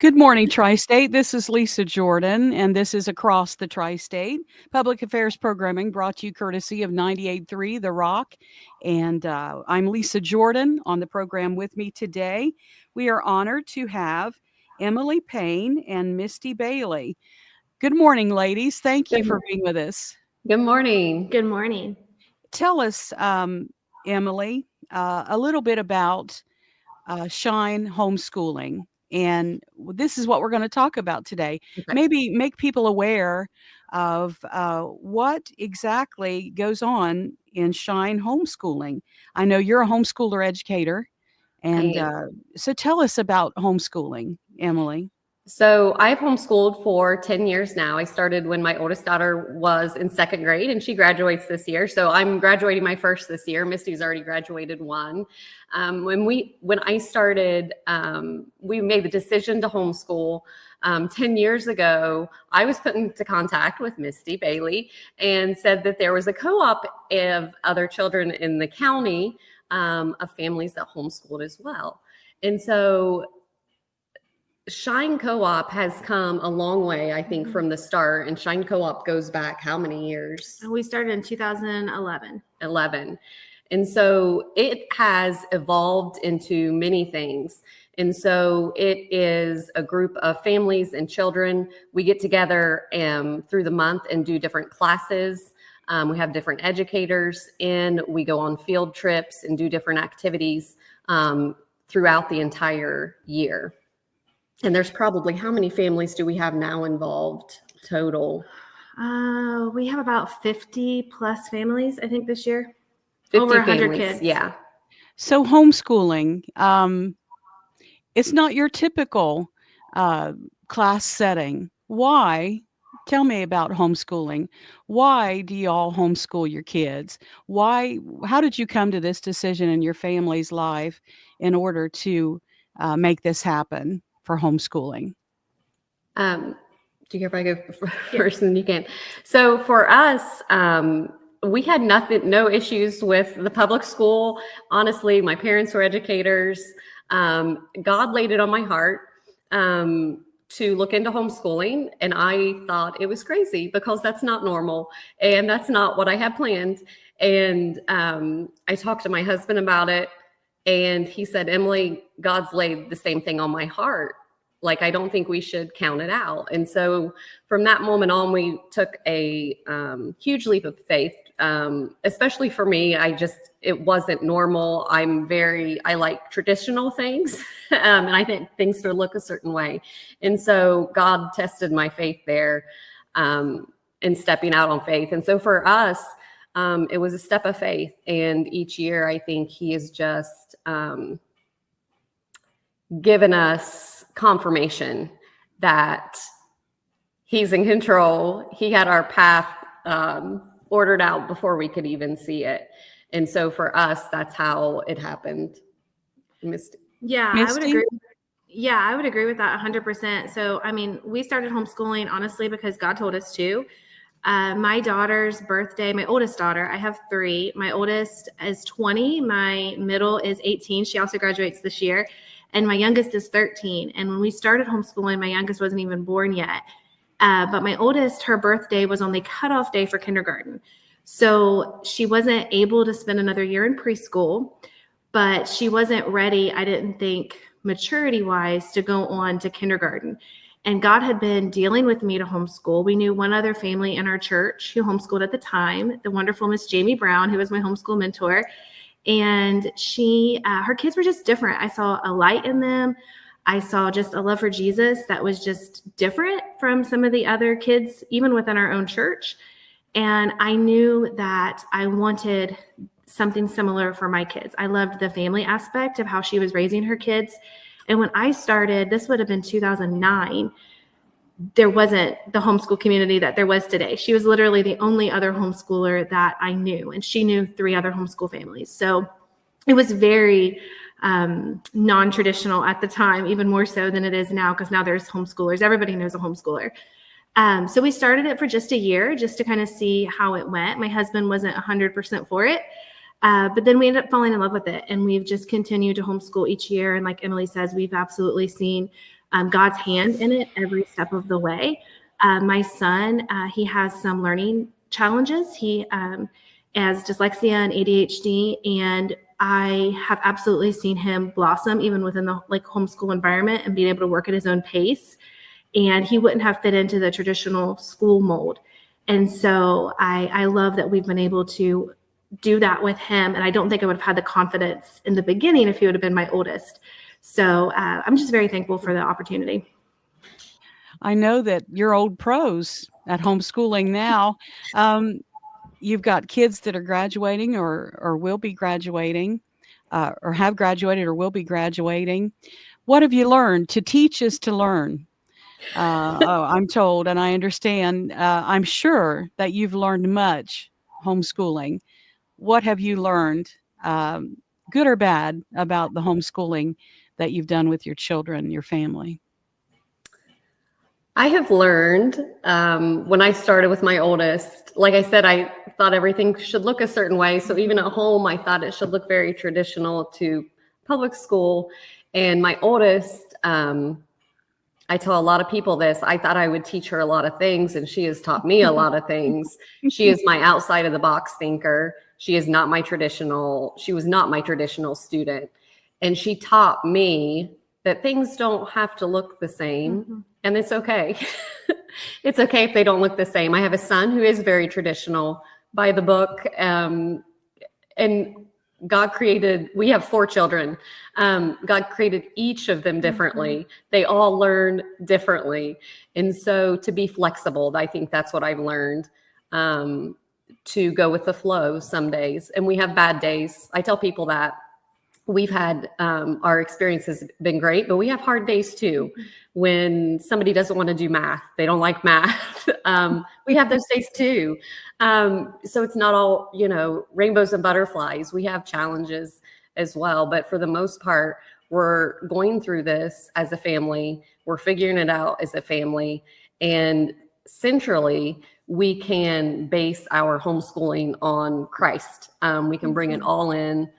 Good morning, Tri-State. This is Lisa Jordan, and this is Across the Tri-State Public Affairs Programming brought to you courtesy of 98.3 The Rock. And I'm Lisa Jordan. On the program with me today, we are honored to have Emily Payne and Misty Bailey. Good morning, ladies. Thank you for being with us. Good morning. Good morning. Tell us, Emily, a little bit about SHINE Homeschooling. And this is what we're going to talk about today. Okay. Maybe make people aware of what exactly goes on in SHINE Homeschooling. I know you're a homeschooler educator. And so tell us about homeschooling, Emily. So I've homeschooled for 10 years now. I started when my oldest daughter was in second grade, and she graduates this year. So I'm graduating my first this year. Misty's already graduated one. When I started, we made the decision to homeschool 10 years ago. I was put into contact with Misty Bailey and said that there was a co-op of other children in the county of families that homeschooled as well. And so SHINE Co-op has come a long way, I think, from the start. And SHINE Co-op goes back how many years? We started in 2011. 11. And so it has evolved into many things. And so it is a group of families and children. We get together through the month and do different classes. We have different educators in. We go on field trips and do different activities throughout the entire year. And there's probably, how many families do we have now involved total? We have about 50 plus families, I think, this year. 50 Over 100 families, kids. yeah. So homeschooling, it's not your typical class setting. Why? Tell me about homeschooling. Why do y'all homeschool your kids? How did you come to this decision in your family's life in order to make this happen for homeschooling? Do you care if I go first and you can? So for us, we had no issues with the public school. Honestly, my parents were educators. God laid it on my heart to look into homeschooling. And I thought it was crazy because that's not normal. And that's not what I had planned. And I talked to my husband about it. And he said, Emily, God's laid the same thing on my heart. Like, I don't think we should count it out. And so from that moment on, we took a huge leap of faith, especially for me. It wasn't normal. I like traditional things, and I think things should look a certain way. And so God tested my faith there in stepping out on faith. And so for us, it was a step of faith. And each year, I think he has just given us confirmation that he's in control. He had our path ordered out before we could even see it. And so for us, that's how it happened. Misty? Yeah, I would agree. Yeah, I would agree with that 100%. So, I mean, we started homeschooling, honestly, because God told us to. My daughter's birthday, my oldest daughter, I have 3. My oldest is 20. My middle is 18. She also graduates this year. And my youngest is 13. And when we started homeschooling, my youngest wasn't even born yet. But my oldest, her birthday was on the cutoff day for kindergarten. So she wasn't able to spend another year in preschool, but she wasn't ready, I didn't think, maturity-wise, to go on to kindergarten. And God had been dealing with me to homeschool. We knew one other family in our church who homeschooled at the time, the wonderful Miss Jamie Brown, who was my homeschool mentor. And her kids were just different. I saw a light in them. I saw just a love for Jesus that was just different from some of the other kids, even within our own church. And I knew that I wanted something similar for my kids. I loved the family aspect of how she was raising her kids. And when I started, this would have been 2009, there wasn't the homeschool community that there was today. She was literally the only other homeschooler that I knew, and she knew 3 other homeschool families. So it was very non-traditional at the time, even more so than it is now, because now there's homeschoolers. Everybody knows a homeschooler. So we started it for just a year, just to kind of see how it went. My husband wasn't 100% for it. But then we ended up falling in love with it, and we've just continued to homeschool each year. And like Emily says, we've absolutely seen God's hand in it every step of the way. My son, he has some learning challenges. He has dyslexia and ADHD, and I have absolutely seen him blossom even within the homeschool environment and being able to work at his own pace. And he wouldn't have fit into the traditional school mold. And so I love that we've been able to do that with him. And I don't think I would have had the confidence in the beginning if he would have been my oldest. So I'm just very thankful for the opportunity. I know that you're old pros at homeschooling now. You've got kids that are graduating or will be graduating, or have graduated or will be graduating. What have you learned? To teach is to learn. I'm told, and I understand. I'm sure that you've learned much homeschooling. What have you learned, good or bad, about the homeschooling that you've done with your children, your family? I have learned when I started with my oldest, like I said, I thought everything should look a certain way. So even at home, I thought it should look very traditional to public school. And my oldest, I tell a lot of people this, I thought I would teach her a lot of things, and she has taught me a lot of things. She is my outside of the box thinker. She was not my traditional student. And she taught me that things don't have to look the same. Mm-hmm. And it's okay. It's okay if they don't look the same. I have a son who is very traditional by the book. And God created, we have 4 children. God created each of them differently. Mm-hmm. They all learn differently. And so to be flexible, I think that's what I've learned, to go with the flow some days. And we have bad days. I tell people that we've had, our experience has been great, but we have hard days too. When somebody doesn't want to do math, they don't like math. We have those days too. So it's not all, rainbows and butterflies. We have challenges as well. But for the most part, we're going through this as a family. We're figuring it out as a family. And centrally, we can base our homeschooling on Christ. We can bring it all in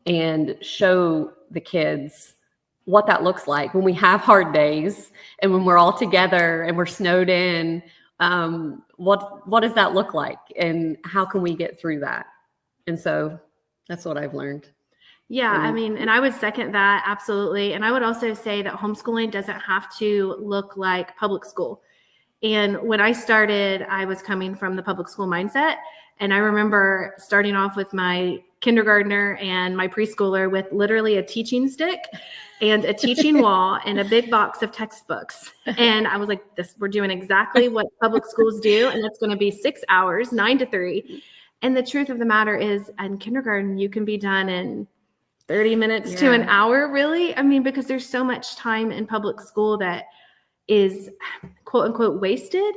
and show the kids what that looks like when we have hard days and when we're all together and we're snowed in. What does that look like, and how can we get through that? And so that's what I've learned. Yeah, and I would second that, absolutely. And I would also say that homeschooling doesn't have to look like public school. And when I started, I was coming from the public school mindset. And I remember starting off with my kindergartner and my preschooler with literally a teaching stick and a teaching wall and a big box of textbooks. And I was like, we're doing exactly what public schools do. And it's going to be 6 hours, 9 to 3. And the truth of the matter is, in kindergarten, you can be done in 30 minutes to an hour, really. Because there's so much time in public school that is quote unquote wasted.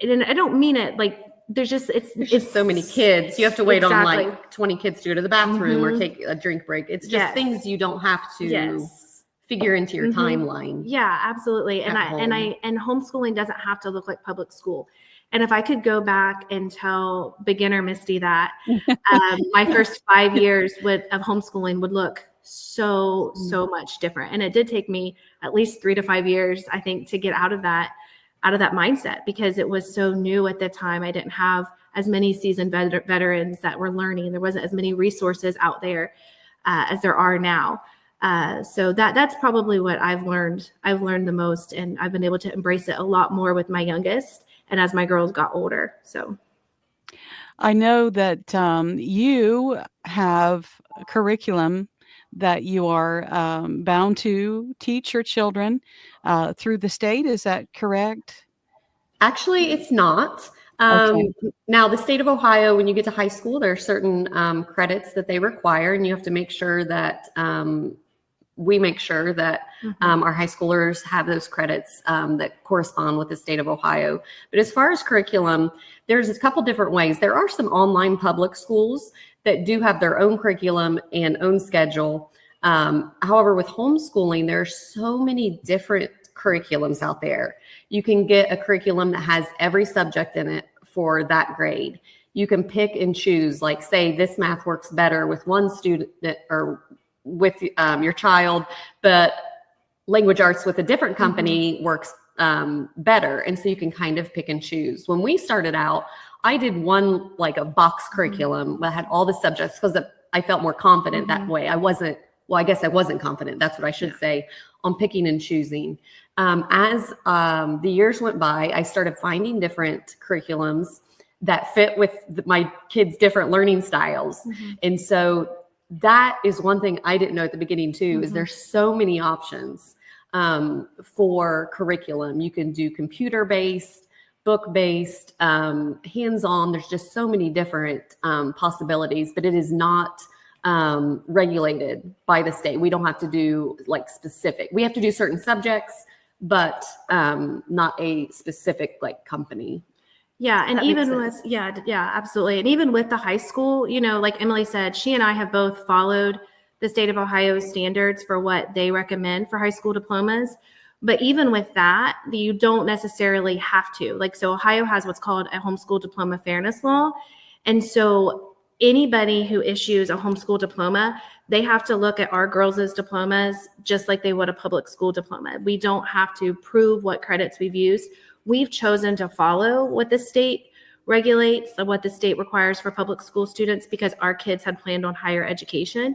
And I don't mean it like, there's just it's so many kids. You have to wait on like 20 kids to go to the bathroom or take a drink break. It's just things you don't have to figure into your timeline. Yeah, absolutely. And homeschooling doesn't have to look like public school. And if I could go back and tell beginner Misty that my first 5 years of homeschooling would look so much different. And it did take me at least 3 to 5 years, I think, to get out of that mindset, because it was so new at the time. I didn't have as many seasoned veterans that were learning. There wasn't as many resources out there as there are now. So that's probably what I've learned. I've learned the most, and I've been able to embrace it a lot more with my youngest and as my girls got older. So I know that you have a curriculum that you are bound to teach your children through the state. Is that correct? Actually, it's not. Okay. Now, the state of Ohio, when you get to high school, there are certain credits that they require, and you have to make sure that we make sure that our high schoolers have those credits that correspond with the state of Ohio. But as far as curriculum, there's a couple different ways. There are some online public schools that do have their own curriculum and own schedule. However, with homeschooling, there are so many different curriculums out there. You can get a curriculum that has every subject in it for that grade. You can pick and choose, like say this math works better with one student or with your child, but language arts with a different company works better. And so you can kind of pick and choose. When we started out, I did one, like a box curriculum that had all the subjects because I felt more confident that way. I guess I wasn't confident. That's what I should say, on picking and choosing. As the years went by, I started finding different curriculums that fit with my kids' different learning styles. And so that is one thing I didn't know at the beginning too, is there's so many options for curriculum. You can do computer-based, book-based, hands-on. There's just so many different possibilities, but it is not regulated by the state. We don't have to do like specific. We have to do certain subjects, but not a specific like company. Yeah. And even with, yeah, absolutely. And even with the high school, you know, like Emily said, she and I have both followed the state of Ohio standards for what they recommend for high school diplomas. But even with that, you don't necessarily have to. Like, so Ohio has what's called a homeschool diploma fairness law. And so anybody who issues a homeschool diploma, they have to look at our girls' diplomas just like they would a public school diploma. We don't have to prove what credits we've used. We've chosen to follow what the state regulates, what the state requires for public school students, because our kids had planned on higher education.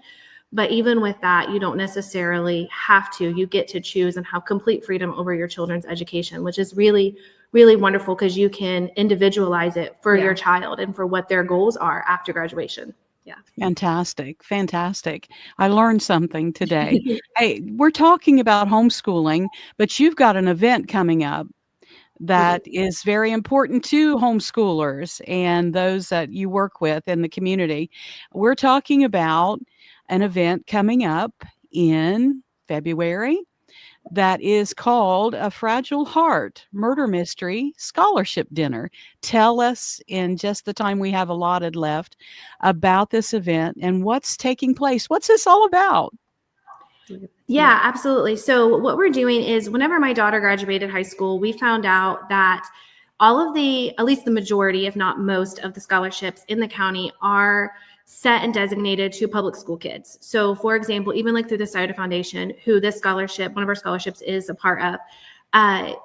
But even with that, you don't necessarily have to. You get to choose and have complete freedom over your children's education, which is really, really wonderful because you can individualize it for your child and for what their goals are after graduation. Yeah. Fantastic. Fantastic. I learned something today. Hey, we're talking about homeschooling, but you've got an event coming up that is very important to homeschoolers and those that you work with in the community. We're talking about an event coming up in February that is called A Fragile Heart Murder Mystery Scholarship Dinner. Tell us, in just the time we have allotted left, about this event and what's taking place. What's this all about? Yeah, absolutely. So what we're doing is, whenever my daughter graduated high school, we found out that all of the, at least the majority, if not most, of the scholarships in the county are set and designated to public school kids. So for example, even like through the Scioto Foundation, who this scholarship, one of our scholarships is a part of, a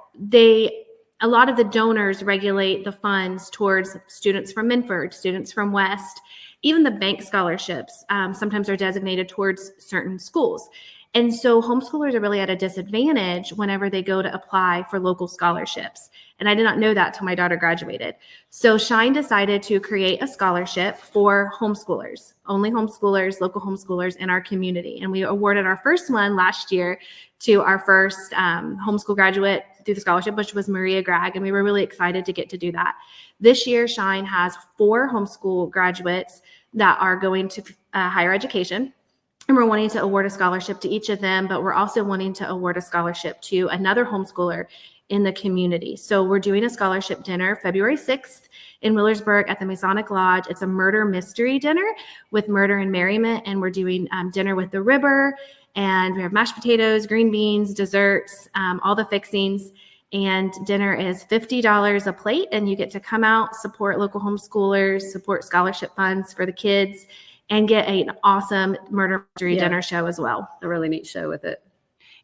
lot of the donors regulate the funds towards students from Minford, students from West. Even the bank scholarships sometimes are designated towards certain schools. And so homeschoolers are really at a disadvantage whenever they go to apply for local scholarships. And I did not know that till my daughter graduated. So SHINE decided to create a scholarship for homeschoolers, only homeschoolers, local homeschoolers in our community. And we awarded our first one last year to our first homeschool graduate through the scholarship, which was Maria Gregg. And we were really excited to get to do that. This year, SHINE has 4 homeschool graduates that are going to higher education. And we're wanting to award a scholarship to each of them, but we're also wanting to award a scholarship to another homeschooler in the community. So we're doing a scholarship dinner February 6th in Wheelersburg at the Masonic Lodge. It's a murder mystery dinner with murder and merriment. And we're doing dinner with the river, and we have mashed potatoes, green beans, desserts, all the fixings. And dinner is $50 a plate, and you get to come out, support local homeschoolers, support scholarship funds for the kids, and get an awesome murder mystery dinner show as well. A really neat show with it.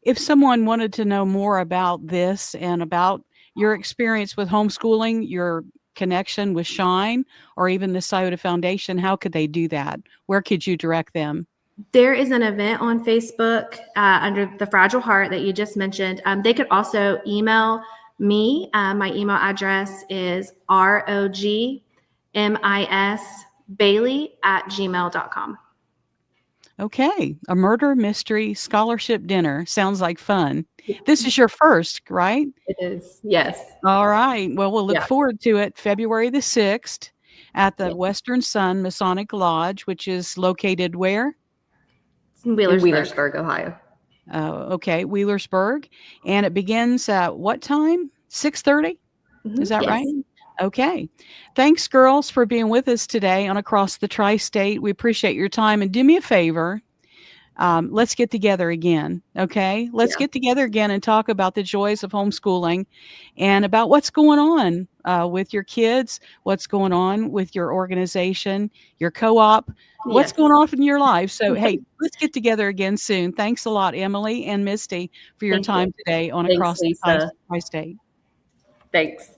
If someone wanted to know more about this and about your experience with homeschooling, your connection with SHINE, or even the Scioto Foundation, how could they do that? Where could you direct them? There is an event on Facebook under the Fragile Heart that you just mentioned. They could also email me. My email address is rogmisbailey@gmail.com. Okay. A murder mystery scholarship dinner. Sounds like fun. This is your first, right? It is. Yes. All right. Well, we'll look forward to it. February the 6th at the Western Sun Masonic Lodge, which is located where? In Wheelersburg, Ohio. Okay. Wheelersburg. And it begins at what time? 6:30? Is that right? Okay. Thanks, girls, for being with us today on Across the Tri-State. We appreciate your time. And do me a favor, let's get together again. Okay. Let's Yeah. get together again and talk about the joys of homeschooling and about what's going on with your kids, what's going on with your organization, your co-op, what's Yes. going on in your life. So, hey, let's get together again soon. Thanks a lot, Emily and Misty, for your Thank you. time today on Thanks, Across the Lisa. Tri-State. Thanks.